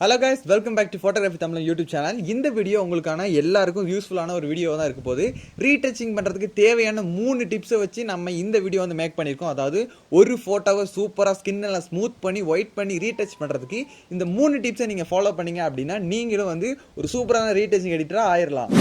Hello guys, welcome back to Photography Tamil YouTube channel. இந்த video உங்களுக்கான எல்லாருக்கும் யூஸ்ஃபுல்லான ஒரு வீடியோ தான் இருக்க போகுது. ரீடச்சிங் பண்றதுக்கு தேவையான 3 டிப்ஸை வச்சு நம்ம இந்த வீடியோ வந்து மேக் பண்ணியிருக்கோம். அதாவது ஒரு ஃபோட்டோவை சூப்பராக ஸ்கின் எல்லாம் ஸ்மூத் பண்ணி ஒயிட் பண்ணி ரீடச் பண்ணுறதுக்கு இந்த 3 டிப்ஸை நீங்கள் ஃபாலோ பண்ணீங்க அப்படின்னா நீங்களும் வந்து ஒரு சூப்பரான ரீடச்சிங் எடிட்டராக ஆயிடலாம்.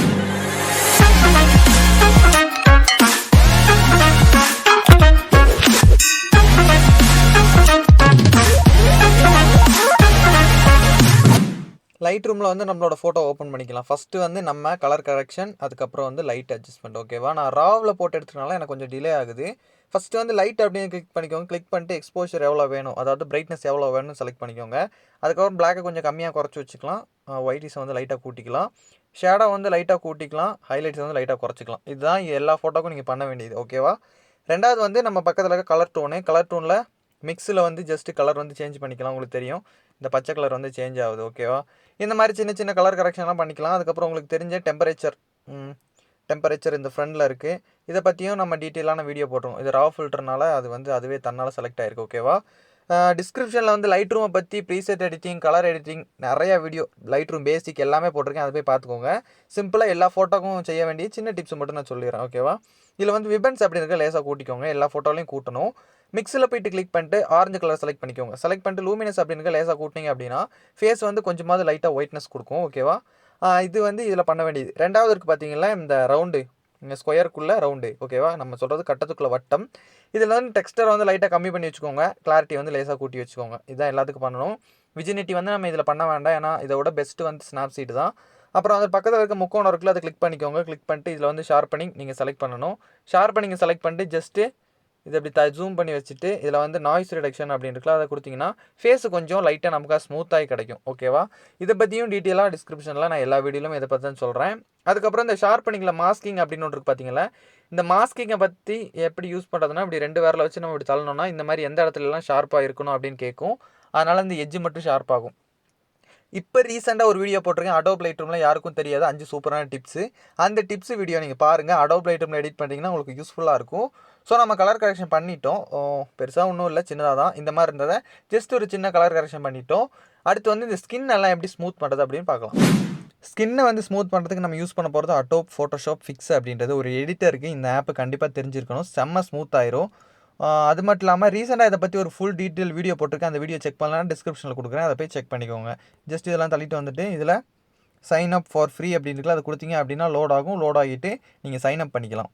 லைட்ரூமில் வந்து நம்மளோட ஃபோட்டோ ஓப்பன் பண்ணிக்கலாம். ஃபஸ்ட்டு வந்து நம்ம கலர் கரெக்ஷன், அதுக்கப்புறம் வந்து லைட் அட்ஜஸ்ட்மெண்ட். ஓகேவா, நான் ராவில் போட்டு எடுத்துனால எனக்கு கொஞ்சம் டிலே ஆகுது. ஃபஸ்ட்டு வந்து லைட் அப்படின்னு கிளிக் பண்ணிக்கோங்க. கிளிக் பண்ணிட்டு எக்ஸ்போஷர் எவ்வளோ வேணும், அதாவது பிரைட்னஸ் எவ்வளோ வேணும்னு செலக்ட் பண்ணிக்கோங்க. அதுக்கப்புறம் பிளாக்கை கொஞ்சம் கம்மியாக குறைச்சி வச்சுக்கலாம். ஒயிட்டிஸை வந்து லைட்டாக கூட்டிக்கலாம். ஷேடோ வந்து லைட்டாக கூட்டிக்கலாம். ஹைலைட்ஸ் வந்து லைட்டாக குறைச்சிக்கலாம். இதுதான் எல்லா ஃபோட்டோக்கும் நீங்கள் பண்ண வேண்டியது. ஓகேவா, ரெண்டாவது வந்து நம்ம பக்கத்தில் இருக்க கலர் டோனில் மிக்ஸில் வந்து ஜஸ்ட்டு கலர் வந்து சேஞ்ச் பண்ணிக்கலாம். உங்களுக்கு தெரியும் இந்த பச்சை கலர் வந்து சேஞ்ச் ஆகுது. ஓகேவா, இந்த மாதிரி சின்ன சின்ன கலர் கரெக்ஷன்லாம் பண்ணிக்கலாம். அதுக்கப்புறம் உங்களுக்கு தெரிஞ்ச டெம்பரேச்சர் இந்த ஃப்ரண்டில் இருக்குது. இதை பற்றியும் நம்ம டீட்டெயிலான வீடியோ போட்டுருவோம். இது ரா ஃபில்டர்னால அது வந்து அதுவே தன்னால் செலக்ட் ஆகிருக்கு. ஓகேவா, டிஸ்கிரிப்ஷனில் வந்து லைட்ரூமை பற்றி ப்ரீசெட் எடிட்டிங், கலர் எடிட்டிங் நிறையா வீடியோ, லைட்ரூம் பேசிக் எல்லாமே போட்டிருக்கேன். அதை போய் பார்த்துக்கோங்க. சிம்பிளாக எல்லா ஃபோட்டோக்கும் செய்ய வேண்டிய சின்ன டிப்ஸ் மட்டும் நான் சொல்லிடுறேன். ஓகேவா, இதில் வந்து விபன்ஸ் அப்படி இருக்க லேசாக கூட்டிக்கோங்க. எல்லா ஃபோட்டோலையும் கூட்டணும். மிக்ஸில் போய்ட்டு கிளிக் பண்ணிட்டு ஆரஞ்சு கலர் செலக்ட் பண்ணிக்கோங்க. செலக்ட் பண்ணிட்டு லூமினஸ் அப்படின்னு லேசாக கூட்டிங்க அப்படின்னா ஃபேஸ் வந்து கொஞ்சமாவது லைட்டாக ஒயிட்னஸ் கொடுக்கும். ஓகேவா, இது வந்து இதில் பண்ண வேண்டியது. ரெண்டாவது இருக்குது பார்த்தீங்களா, இந்த ரவுண்டு, இந்த ஸ்கொயருக்குள்ளே ரவுண்டு. ஓகேவா, நம்ம சொல்கிறது கட்டத்துக்குள்ளே வட்டம். இதில் வந்து டெக்ஸ்டரை வந்து லைட்டாக கம்மி பண்ணி வச்சுக்கோங்க. கிளாரிட்டி வந்து லேசாக கூட்டி வச்சுக்கோங்க. இதுதான் எல்லாத்துக்கும் பண்ணணும். விஜினிட்டி வந்து நம்ம இதில் பண்ண வேண்டாம், ஏன்னா இதோட பெஸ்ட்டு வந்து ஸ்னாப்சீட் தான். அப்புறம் அது பக்கத்தில் இருக்க முக்கோணம் இருக்குல்ல, அதை கிளிக் பண்ணிக்கோங்க. கிளிக் பண்ணிட்டு இதில் வந்து ஷார்ப்பனிங் நீங்கள் செலக்ட் பண்ணணும். ஷார்ப்பனிங் செலக்ட் பண்ணிட்டு ஜஸ்ட்டு இதை அப்படி ஜூம் பண்ணி வச்சுட்டு இதில் வந்து நாய்ஸ் ரிடக்ஷன் அப்படின்னு இருக்குல்ல, அதை கொடுத்தீங்கன்னா ஃபேஸு கொஞ்சம் லைட்டாக நமக்கு ஸ்மூத்தாகி கிடைக்கும். ஓகேவா, இதை பற்றியும் டீட்டெயிலாக டிஸ்கிரிப்ஷனில் நான் எல்லா வீடியோலும் இதை பற்றி தான் சொல்கிறேன். அதுக்கப்புறம் இந்த ஷார்ப்பனிங்கில் மாஸ்கிங் அப்படின்னு ஒன்று இருக்குது பார்த்தீங்களா, இந்த மாஸ்கிங்கை பற்றி எப்படி யூஸ் பண்ணுறதுனா, இப்படி 2 விரலை வச்சு நம்ம இப்படி தள்ளணும்னா இந்த மாதிரி எந்த இடத்துலலாம் ஷார்ப்பாக இருக்கணும் அப்படின்னு கேட்கும். அதனால் இந்த எட்ஜு மட்டும் ஷார்ப்பாகும். இப்போ ரீசெண்டாக ஒரு வீடியோ போட்டிருக்கேன். அடோப் லைட்ரூமில் யாருக்கும் தெரியாது 5 சூப்பரான டிப்ஸு. அந்த டிப்ஸ் வீடியோ நீங்கள் பாருங்கள். அடோப் லைட்ரூமில் எடிட் பண்ணிங்கன்னா உங்களுக்கு யூஸ்ஃபுல்லாக இருக்கும். ஸோ நம்ம கலர் கரெக்ஷன் பண்ணிட்டோம். பெருசாக ஒன்றும் இல்லை, சின்னதாக தான். இந்த மாதிரி இருந்ததை ஜஸ்ட் ஒரு சின்ன கலர் கரெக்ஷன் பண்ணிட்டோம். அடுத்து வந்து இந்த ஸ்கின் எல்லாம் எப்படி ஸ்மூத் பண்ணுறது அப்படின்னு பார்க்கலாம். ஸ்கின்னை வந்து ஸ்மூத் பண்ணுறதுக்கு நம்ம யூஸ் பண்ண போகிறது அடோப் ஃபோட்டோஷாப் ஃபிக்ஸ் அப்படின்றது ஒரு எடிட்டருக்கு. இந்த ஆப்பு கண்டிப்பாக தெரிஞ்சிருக்கணும். செம்ம ஸ்மூத் ஆயிரும். அது மட்டும் இல்லாமல் ரீசெண்டாக இதை பற்றி ஒரு ஃபுல் டீட்டெயில் வீடியோ போட்டிருக்கேன். அந்த வீடியோ செக் பண்ணலாம், டிஸ்கிரிப்ஷனில் கொடுக்குறேன், அதை போய் செக் பண்ணிக்கோங்க. ஜஸ்ட் இதெல்லாம் தள்ளிட்டு வந்துட்டு இதில் சைன் அப் ஃபார் ஃப்ரீ அப்படின்னு இருக்குல்ல, அதை கொடுத்தீங்க அப்படின்னா லோட் ஆகும். லோட் ஆகிட்டு நீங்கள் சைன் அப் பண்ணிக்கலாம்.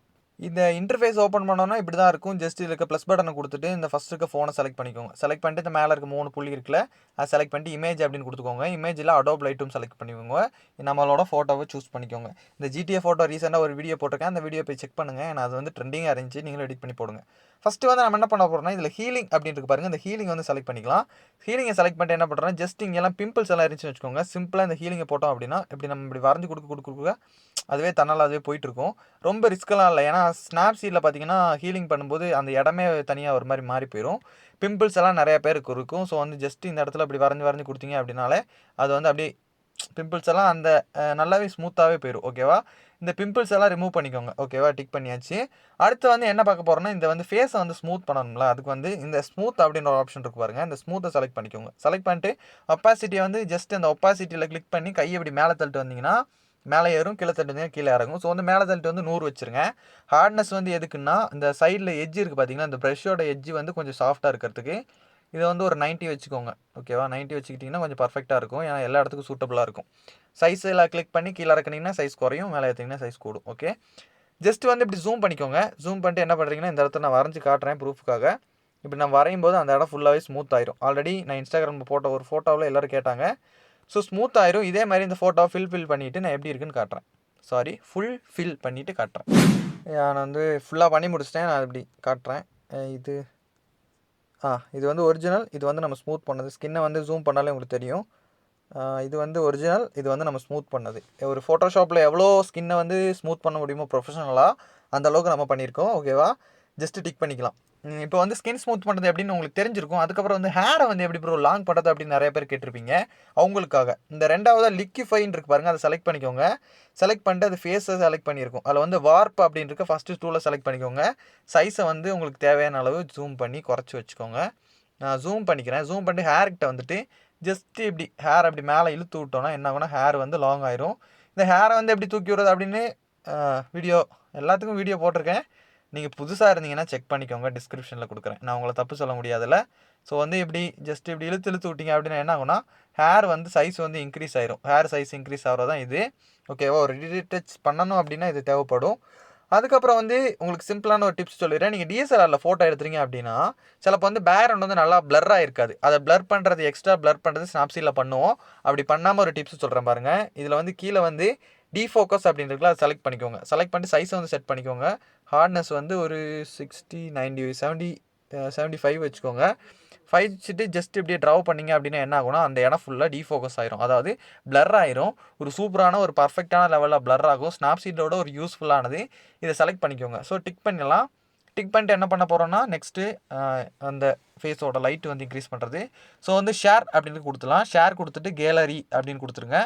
இந்த இன்டர்ஃபேஸ் ஓப்பன் பண்ணோன்னா இப்படி தான் இருக்கும். ஜஸ்ட் இருக்க ப்ளஸ் பட்டனை கொடுத்துட்டு இந்த ஃபஸ்ட் இருக்க ஃபோனை செலக்ட் பண்ணிக்கோங்க. செலக்ட் பண்ணிட்டு இந்த மேலே இருக்க 3 புள்ளி இருக்குல்ல, அதை செலக்ட் பண்ணிட்டு இமேஜ் அப்படின்னு கொடுத்துக்கோங்க. இமேஜில் அடோப் லைட்ரூம் செலக்ட் பண்ணிக்கோங்க. நம்மளோட ஃபோட்டோவை சூஸ் பண்ணிக்கோங்க. இந்த ஜிடிஏ ஃபோட்டோ ரீசெண்டாக ஒரு வீடியோ போட்டிருக்கேன். அந்த வீடியோ போய் செக் பண்ணுங்கள். ஏன்னா அது வந்து ட்ரெண்டிங்காக இருந்துச்சு. நீங்களும் எடிட் பண்ணி போடுங்க. ஃபஸ்ட்டு வந்து நம்ம என்ன பண்ண போகிறோம்னா, இதில் ஹீலிங் அப்படின்னு இருக்கு பாருங்கள். இந்த ஹீலிங் வந்து செலக்ட் பண்ணிக்கலாம். ஹீலிங்கை செலக்ட் பண்ணிட்டு என்ன பண்ணுறோன்னா, ஜஸ்ட் இங்கெல்லாம் பிம்பிள்ஸ் எல்லாம் இருந்துச்சுன்னு வச்சுக்கோங்க. சிம்பிளாக இந்த ஹீலிங்கை போட்டோம் அப்படின்னா இப்படி நம்ம இப்படி வரைஞ்சி கொடுக்க அதுவே தன்னால் அதுவே போயிட்டுருக்கும். ரொம்ப ரிஸ்க்கெல்லாம் இல்லை. ஏன்னா ஸ்னாப்சீடில் பார்த்தீங்கன்னா ஹீலிங் பண்ணும்போது அந்த இடமே தனியாக ஒரு மாதிரி மாறி போயிடும். பிம்பிள்ஸ் எல்லாம் நிறையா பேருக்கு இருக்கும். ஸோ வந்து ஜஸ்ட் இந்த இடத்துல அப்படி வரைஞ்சி கொடுத்தீங்க அப்படின்னாலே அது வந்து அப்படியே பிம்பிள்ஸ் எல்லாம் அந்த நல்லாவே ஸ்மூத்தாகவே போயிடும். ஓகேவா, இந்த பிம்பிள்ஸ் எல்லாம் ரிமூவ் பண்ணிக்கோங்க. ஓகேவா, டிக் பண்ணியாச்சு. அடுத்து வந்து என்ன பார்க்க போகிறோன்னா, இந்த வந்து ஃபேஸை வந்து ஸ்மூத் பண்ணணும்ல, அதுக்கு வந்து இந்த ஸ்மூத் அப்படின்ற ஒரு ஆப்ஷன் இருக்கு பாருங்கள். இந்த ஸ்மூத்தை செலக்ட் பண்ணிக்கோங்க. செலக்ட் பண்ணிட்டு ஒப்பாசிட்டியை வந்து ஜஸ்ட் அந்த ஒப்பாசிட்டியில் கிளிக் பண்ணி கையை இப்படி மேலே தள்ளிட்டு வந்தீங்கன்னா மேலே ஏறும், கீழே தள்ளிட்டு கீழே இறங்கும். ஸோ வந்து மேலே தள்ளிட்டு வந்து 100 வச்சுருங்க. ஹார்ட்னஸ் வந்து எதுக்குன்னா, இந்த சைடில் எட்ஜ் இருக்குது பார்த்தீங்கன்னா, இந்த ப்ரெஷ்ஷோட எட்ஜ் வந்து கொஞ்சம் சாஃப்ட்டாக இருக்கிறதுக்கு இதை வந்து ஒரு 90 வச்சுக்கோங்க. ஓகேவா, 90 வச்சுக்கிட்டிங்கன்னா கொஞ்சம் பர்ஃபெக்டாக இருக்கும். ஏன்னா எல்லா இடத்துக்கும் சூட்டபுளாக இருக்கும். சைஸில் கிளிக் பண்ணி கீழே இறக்குனீங்கன்னா சைஸ் குறையும், மேலே ஏற்றிங்கன்னா சைஸ் கூடும். ஓகே, ஜஸ்ட் வந்து இப்படி ஜூம் பண்ணிக்கோங்க. ஜூம் பண்ணிட்டு என்ன பண்ணுறீங்கன்னா, இந்த இடத்துல நான் வரைஞ்சி காட்டுறேன் ப்ரூஃபுக்காக. இப்படி நான் வரையும் போது அந்த இடம் ஃபுல்லாகவே ஸ்மூத் ஆயிரும். ஆல்ரெடி நான் இன்ஸ்டாகிராமில் போட்ட ஒரு ஃபோட்டோவில் எல்லோரும் கேட்டாங்க. ஸோ ஸ்மூத் ஆயிரும். இதே மாதிரி இந்த ஃபோட்டோவை ஃபில் பண்ணிவிட்டு நான் எப்படி இருக்குன்னு காட்டுறேன். ஃபுல் ஃபில் பண்ணிவிட்டு காட்டுறேன். நான் வந்து ஃபுல்லாக பண்ணி முடிச்சிட்டேன். நான் இப்படி காட்டுறேன். இது வந்து ஒரிஜினல். இது வந்து நம்ம ஸ்மூத் பண்ணது. ஸ்கின்னை வந்து ஜூம் பண்ணாலே உங்களுக்கு தெரியும். இது வந்து ஒரிஜினல். இது வந்து நம்ம ஸ்மூத் பண்ணது. ஒரு ஃபோட்டோஷாப்பில் எவ்வளோ ஸ்கின்னை வந்து ஸ்மூத் பண்ண முடியுமோ ப்ரொஃபஷனலாக அந்தளவுக்கு நம்ம பண்ணியிருக்கோம். ஓகேவா, ஜஸ்ட்டு டிக் பண்ணிக்கலாம். இப்போ வந்து ஸ்கின் ஸ்மூத் பண்ணுறது எப்படின்னு உங்களுக்கு தெரிஞ்சிருக்கும். அதுக்கப்புறம் வந்து ஹேரை வந்து எப்படி ப்ரோ லாங் பண்ணுறது அப்படின்னு நிறைய பேர் கேட்டிருப்பீங்க. அவங்களுக்காக இந்த ரெண்டாவதாக லிக்விஃபைன்னு இருக்கு பாருங்கள், அதை செலக்ட் பண்ணிக்கோங்க. செலக்ட் பண்ணிட்டு அது ஃபேஸை செலக்ட் பண்ணியிருக்கும். அதில் வந்து வார்ப் அப்படின்னு இருக்க ஃபஸ்ட்டு டூலை செலக்ட் பண்ணிக்கோங்க. சைஸை வந்து உங்களுக்கு தேவையான அளவு ஜூம் பண்ணி குறைச்சி வச்சுக்கோங்க. நான் ஜூம் பண்ணிக்கிறேன். ஜூம் பண்ணிட்டு ஹேர்கிட்ட வந்துட்டு ஜஸ்ட் இப்படி ஹேர் அப்படி மேலே இழுத்து விட்டோன்னா என்ன ஆகும்னா ஹேர் வந்து லாங் ஆயிரும். இந்த ஹேரை வந்து எப்படி தூக்கி விடுறது அப்படின்னு வீடியோ எல்லாத்துக்கும் வீடியோ போட்டிருக்கேன். நீங்கள் புதுசாக இருந்தீங்கன்னா செக் பண்ணிக்கோங்க, டிஸ்கிரிப்ஷனில் கொடுக்குறேன். நான் உங்களை தப்பு சொல்ல முடியாதுல்ல. ஸோ வந்து இப்படி ஜஸ்ட் இப்படி இழுத்து இழுத்து விட்டிங்க அப்படின்னா என்ன ஆகும்னா ஹேர் வந்து சைஸ் வந்து இன்க்ரீஸ் ஆயிரும். ஹேர் சைஸ் இன்க்ரீஸ் ஆகிறது தான் இது. ஓகேவா? ஒரு ரீடச் பண்ணணும் அப்படின்னா இது தேவைப்படும். அதுக்கப்புறம் வந்து உங்களுக்கு சிம்பிளான ஒரு டிப்ஸ் சொல்லிடுறேன். நீங்கள் டிஎஸ்எல்ஆரில் ஃபோட்டோ எடுத்துறீங்க அப்படின்னா சிலப்போ வந்து பேக்ரவுண்ட் வந்து நல்லா பிளர்ராக இருக்காது. அதை பிளர் பண்ணுறது, எக்ஸ்ட்ரா பிளர் பண்ணுறது ஸ்னாப்சீடில் பண்ணுவோம். அப்படி பண்ணாமல் ஒரு டிப்ஸ் சொல்கிறேன் பாருங்கள். இதில் வந்து கீழே வந்து டிஃபோக்கஸ் அப்படின்றதுல அதை செலக்ட் பண்ணிக்கோங்க. செலக்ட் பண்ணிட்டு சைஸை வந்து செட் பண்ணிக்கோங்க. ஹார்ட்னஸ் வந்து ஒரு 60, 90, 70, 75 வச்சுக்கோங்க. 5 வச்சுட்டு ஜஸ்ட் இப்படியே ட்ராவ் பண்ணிங்க அப்படின்னா என்ன ஆகும்னா அந்த இடம் ஃபுல்லாக டிஃபோக்கஸ் ஆயிரும். அதாவது பிளர் ஆயிரும். ஒரு சூப்பரான ஒரு பர்ஃபெக்டான லெவலில் பிளர் ஆகும். ஸ்னாப்சீடோட ஒரு யூஸ்ஃபுல்லானது. இதை செலக்ட் பண்ணிக்கோங்க. ஸோ டிக் பண்ணிடலாம். டிக் பண்ணிட்டு என்ன பண்ண போகிறோன்னா நெக்ஸ்ட்டு அந்த ஃபேஸோட லைட் வந்து இன்க்ரீஸ் பண்ணுறது. ஸோ வந்து ஷேர் அப்படின்னு கொடுத்துலாம். ஷேர் கொடுத்துட்டு கேலரி அப்படின்னு கொடுத்துருங்க.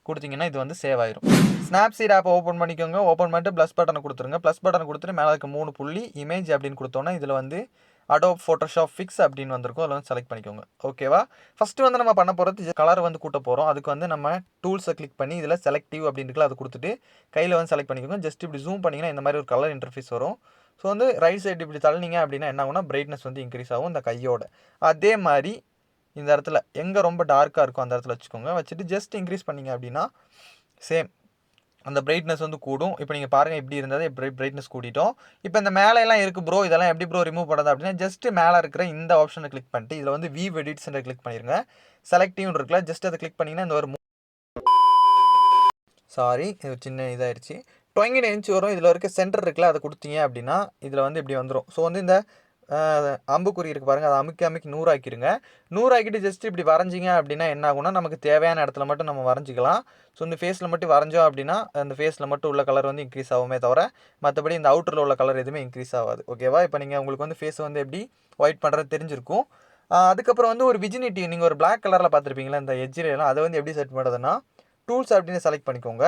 கொடுத்தீங்கன்னா இது வந்து சேவ் ஆயிரும். ஸ்னாப்சீட் ஆப்பை ஓப்பன் பண்ணிக்கோங்க. ஓப்பன் பண்ணிட்டு ப்ளஸ் பட்டனை கொடுத்துருங்க. ப்ளஸ் பட்டனை கொடுத்துட்டு மேலே இருக்க 3 புள்ளி இமேஜ் அப்படின்னு கொடுத்தோன்னா இதில் வந்து Adobe Photoshop Fix அப்படின்னு வந்திருக்கும். அதில் வந்து செலக்ட் பண்ணிக்கோங்க. ஓகேவா? ஃபஸ்ட்டு வந்து நம்ம பண்ண போகிறது கலர் வந்து கூட்ட போகிறோம். அதுக்கு வந்து நம்ம டூல்ஸை கிளிக் பண்ணி இதில் செலக்டிவ் அப்படின்னு அதை கொடுத்துட்டு கையில் வந்து செலக்ட் பண்ணிக்கோங்க. ஜஸ்ட் இப்படி ஜூம் பண்ணிங்கன்னா இந்த மாதிரி ஒரு கலர் இன்டர்ஃபேஸ் வரும். ஸோ வந்து ரைட் சைடு இப்படி தள்ளினீங்க அப்படின்னா என்ன ஆகும்னா பிரைட்னஸ் வந்து இன்க்ரீஸ் ஆகும் இந்த கையோட. அதே மாதிரி இந்த இடத்துல எங்கே ரொம்ப டார்க்காக இருக்கும் அந்த இடத்துல வச்சுக்கோங்க. வச்சுட்டு ஜஸ்ட் இன்க்ரீஸ் பண்ணிங்க அப்படின்னா சேம் அந்த பிரைட்னஸ் வந்து கூடும். இப்போ நீங்கள் பாருங்கள் இப்படி இருந்தது பிரைட்னஸ் கூட்டிட்டோம். இப்போ இந்த மேலையெல்லாம் இருக்குது ப்ரோ, இதெல்லாம் எப்படி ப்ரோ ரிமூவ் பண்ணுறது அப்படின்னா ஜஸ்ட் மேலே இருக்கிற இந்த ஆப்ஷனை கிளிக் பண்ணிட்டு இதில் வந்து வியூ எடிட்ஸ் கிளிக் பண்ணிடுங்க. செலக்டிவ்னு இருக்குல்ல, ஜஸ்ட் அதை கிளிக் பண்ணிங்கன்னா இந்த ஒரு இது சின்ன இதாகிடுச்சு. 20 இன்ச் வரும். இதில் இருக்க சென்டர் இருக்குல்ல, அதை கொடுத்தீங்க அப்படின்னா இதில் வந்து இப்படி வந்துடும். ஸோ வந்து இந்த அம்புக்குறி இருக்குது பாருங்கள், அதை அமுக்கி 100 ஆக்கிடுங்க. 100 ஆக்கிட்டு ஜஸ்ட் இப்படி வரைஞ்சிங்க அப்படின்னா என்ன ஆகும்னா நமக்கு தேவையான இடத்துல மட்டும் நம்ம வரைஞ்சிக்கலாம். ஸோ இந்த ஃபேஸில் மட்டும் வரைஞ்சோம் அப்படின்னா அந்த ஃபேஸில் மட்டும் உள்ள கலர் வந்து இன்க்ரீஸ் ஆகுமே தவிர மற்றபடி இந்த அவுட்டரில் உள்ள கலர் எதுவுமே இன்க்ரீஸ் ஆகாது. ஓகேவா? இப்போ நீங்கள் உங்களுக்கு வந்து ஃபேஸ் வந்து எப்படி ஒயிட் பண்ணுறது தெரிஞ்சிருக்கும். அதுக்கப்புறம் வந்து ஒரு விஜினிட்டி நீங்கள் ஒரு பிளாக் கலரில் பார்த்துருப்பீங்களா இந்த எட்ஜிலாம், அதை வந்து எப்படி செட் பண்ணுறதுன்னா டூல்ஸ் அப்படின்னு செலக்ட் பண்ணிக்கோங்க.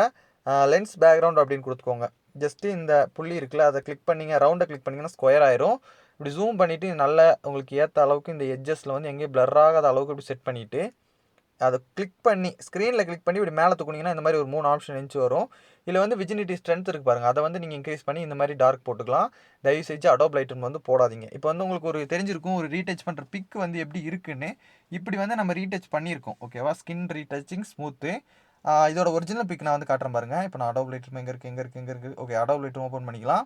லென்ஸ் பேக்ரவுண்ட் அப்படின்னு கொடுத்துக்கோங்க. ஜஸ்ட்டு இந்த புள்ளி இருக்குல்ல, அதை கிளிக் பண்ணிங்க, ரவுண்டை கிளிக் பண்ணிங்கன்னா ஸ்கொயர் ஆயிரும். இப்படி ஜூம் பண்ணிவிட்டு நல்ல உங்களுக்கு ஏற்ற அளவுக்கு இந்த எட்ஜஸில் வந்து எங்கேயும் பிளர் ஆகாத அளவுக்கு இப்படி செட் பண்ணிவிட்டு அதை கிளிக் பண்ணி ஸ்க்ரீனில் கிளிக் பண்ணி இப்படி மேலே தூக்குனிங்கன்னா இந்த மாதிரி ஒரு 3 ஆப்ஷன் இருந்துச்சு வரும். இதில் வந்து விஜினிட்டி ஸ்ட்ரென்த் இருக்குது பாருங்கள், அதை வந்து நீங்கள் இன்க்ரீஸ் பண்ணி இந்த மாதிரி டார்க் போட்டுக்கலாம். தயவு செஞ்சு Adobe Lightroom வந்து போடாதீங்க. இப்போ வந்து உங்களுக்கு ஒரு தெரிஞ்சிருக்கும் ஒரு ரீடச் பண்ணுற பிக் வந்து எப்படி இருக்குன்னு. இப்படி வந்து நம்ம ரீடச் பண்ணியிருக்கோம். ஓகேவா? Skin retouching smooth. இதோட ஒரிஜினல் பிக் நான் வந்து காட்டுறேன் பாருங்கள். இப்போ நான் Adobe Lightroom எங்கே இருக்குது ஓகே, Adobe Lightroom ஓப்பன் பண்ணிக்கலாம்.